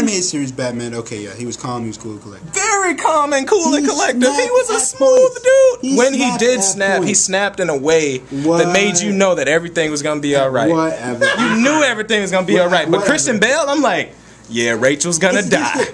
animated series Batman, okay, yeah, he was calm, he was cool and collected. Very calm and cool and collected. He was a smooth dude. When he did snap, he snapped in a way that made you know that everything was going to be alright. Whatever. You knew everything was going to be alright. But Christian Bale, I'm like, yeah, Rachel's going to die.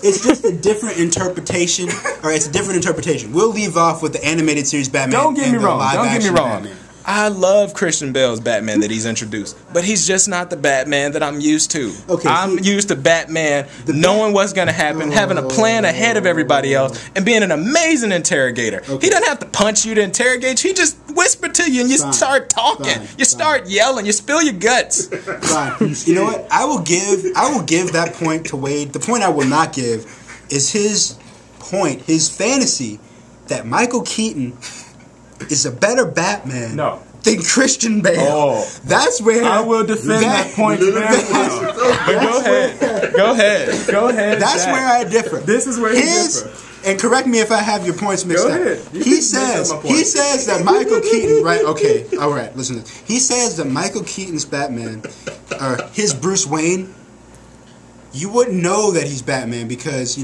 It's just a different interpretation, or it's a different interpretation. We'll leave off with the animated series Batman. Don't get me wrong. Don't get me wrong. Batman. I love Christian Bale's Batman that he's introduced, but he's just not the Batman that I'm used to. Okay, I'm used to Batman knowing what's going to happen, having a plan ahead of everybody else, and being an amazing interrogator. Okay. He doesn't have to punch you to interrogate you. He just whisper to you and you start talking. You start yelling. You spill your guts. Fine. You know what? I will give that point to Wade. The point I will not give is his point, his fantasy that Michael Keaton is a better Batman than Christian Bale. Oh. That's where I will defend that point very well. But go ahead. That's where I differ. This is where he differ. And correct me if I have your points mixed up. Go ahead. He says that Michael Keaton, right? Okay, all right. Listen to this. He says that Michael Keaton's Batman, or his Bruce Wayne, you wouldn't know that he's Batman because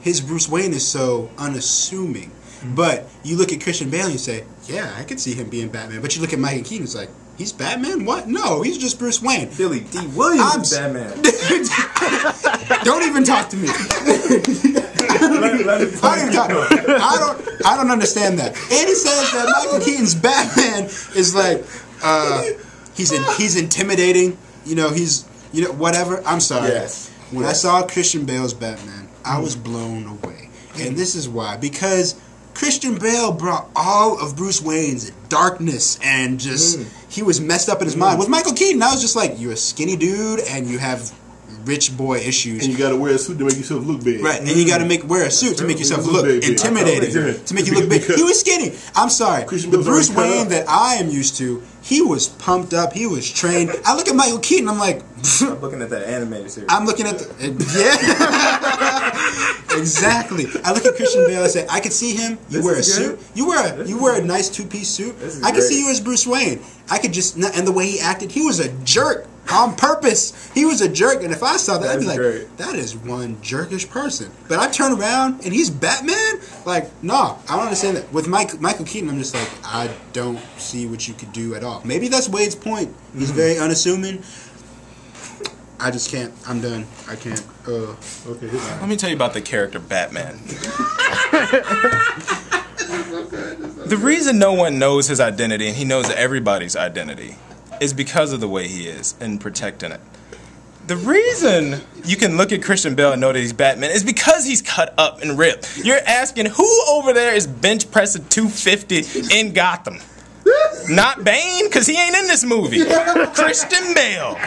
his Bruce Wayne is so unassuming. But you look at Christian Bale and you say, yeah, I could see him being Batman. But you look at Michael Keaton, it's like, he's Batman? What? No, he's just Bruce Wayne. Billy D. Williams is Batman. Don't even talk to me. I don't understand that. And he says that Michael Keaton's Batman is like, he's intimidating. He's whatever. I'm sorry. Yes. When I saw Christian Bale's Batman, I was blown away. And this is why. Because Christian Bale brought all of Bruce Wayne's darkness and just he was messed up in his mind. With Michael Keaton, I was just like, you're a skinny dude and you have rich boy issues. And you gotta wear a suit to make yourself look big. Right, and you gotta wear a suit to make yourself look intimidating, to make you look big. He was skinny. I'm sorry. The Bruce Wayne that I am used to, he was pumped up, he was trained. I look at Michael Keaton, I'm like... I'm looking at that animated series. I'm looking at exactly. I look at Christian Bale and say, I could see him. You wear a suit. You wear a nice two-piece suit. I could see you as Bruce Wayne. I could just... And the way he acted, he was a jerk. On purpose. He was a jerk, and if I saw that, I'd be like, that is one jerkish person. But I turn around, and he's Batman? Like, no, I don't understand that. With Michael Keaton, I'm just like, I don't see what you could do at all. Maybe that's Wade's point. He's very unassuming. I just can't. I'm done. I can't. Okay. Let me tell you about the character Batman. The reason no one knows his identity, and he knows everybody's identity, is because of the way he is and protecting it. The reason you can look at Christian Bale and know that he's Batman is because he's cut up and ripped. You're asking who over there is bench pressing 250 in Gotham? Not Bane, because he ain't in this movie. Christian Bale.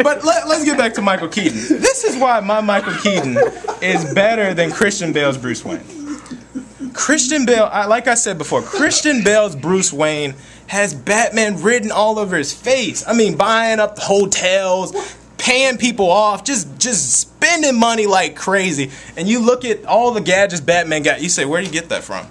But let's get back to Michael Keaton. This is why my Michael Keaton is better than Christian Bale's Bruce Wayne. Christian Bale, like I said before, Christian Bale's Bruce Wayne has Batman written all over his face. I mean, buying up hotels, paying people off, just spending money like crazy. And you look at all the gadgets Batman got, you say, where did you get that from?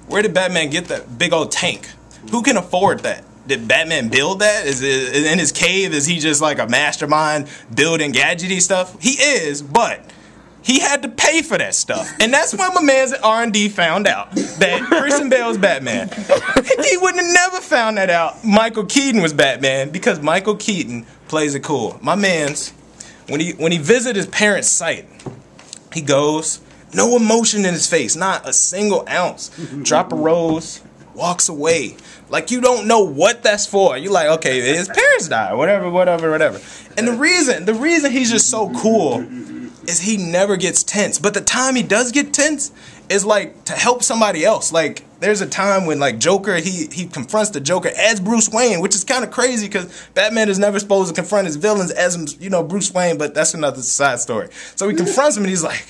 Where did Batman get that big old tank? Who can afford that? Did Batman build that? Is it in his cave? Is he just like a mastermind building gadgety stuff? He is, but he had to pay for that stuff. And that's when my man's at R&D found out that Christian Bale's Batman. He would have never found that out Michael Keaton was Batman because Michael Keaton plays it cool. My man's, when he visited his parents' site, he goes, no emotion in his face, not a single ounce. Drop a rose, walks away. Like you don't know what that's for. You're like, okay, his parents died, whatever. And the reason he's just so cool is he never gets tense. But the time he does get tense is like to help somebody else. Like there's a time when like Joker, he confronts the Joker as Bruce Wayne, which is kind of crazy because Batman is never supposed to confront his villains as, Bruce Wayne, but that's another side story. So he confronts him and he's like,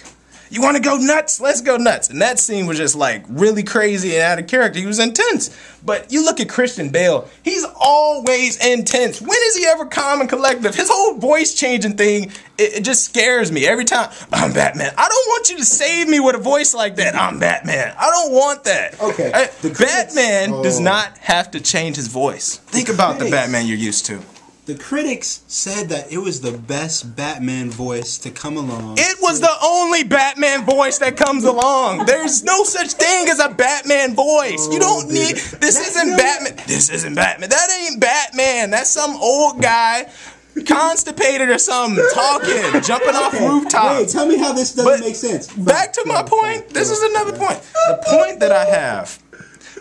you want to go nuts? Let's go nuts. And that scene was just like really crazy and out of character. He was intense. But you look at Christian Bale, he's always intense. When is he ever calm and collective? His whole voice changing thing, it just scares me every time. I'm Batman. I don't want you to save me with a voice like that. I'm Batman. I don't want that. Okay. Batman does not have to change his voice. Think about the Batman you're used to. The critics said that it was the best Batman voice to come along. It was the only Batman voice that comes along. There's no such thing as a Batman voice. You don't need. This isn't Batman. This isn't Batman. That ain't Batman. That's some old guy, constipated or something, talking, jumping off rooftops. Wait, tell me how this doesn't make sense. Back to my point. This is another point. The point that I have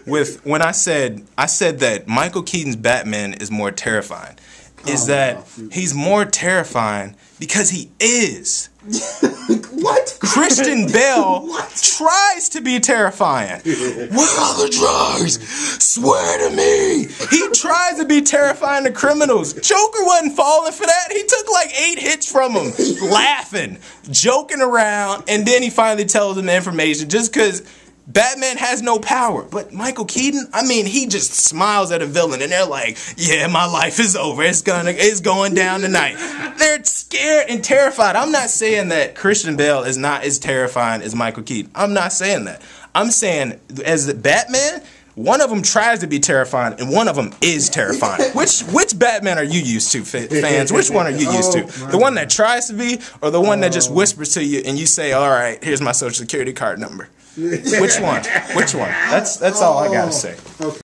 with when I said that Michael Keaton's Batman is more terrifying is that he's more terrifying because he is. What? Christian Bale tries to be terrifying. Where are the drugs? Swear to me. He tries to be terrifying to criminals. Joker wasn't falling for that. He took like 8 hits from him, laughing, joking around, and then he finally tells him the information just because Batman has no power. But Michael Keaton, I mean, he just smiles at a villain and they're like, yeah, my life is over. It's going down tonight. They're scared and terrified. I'm not saying that Christian Bale is not as terrifying as Michael Keaton. I'm not saying that. I'm saying as the Batman, one of them tries to be terrifying and one of them is terrifying. Which Batman are you used to, fans? Which one are you used to? The one that tries to be or the one that just whispers to you and you say, all right, here's my social security card number? Which one? Which one? That's all I gotta say.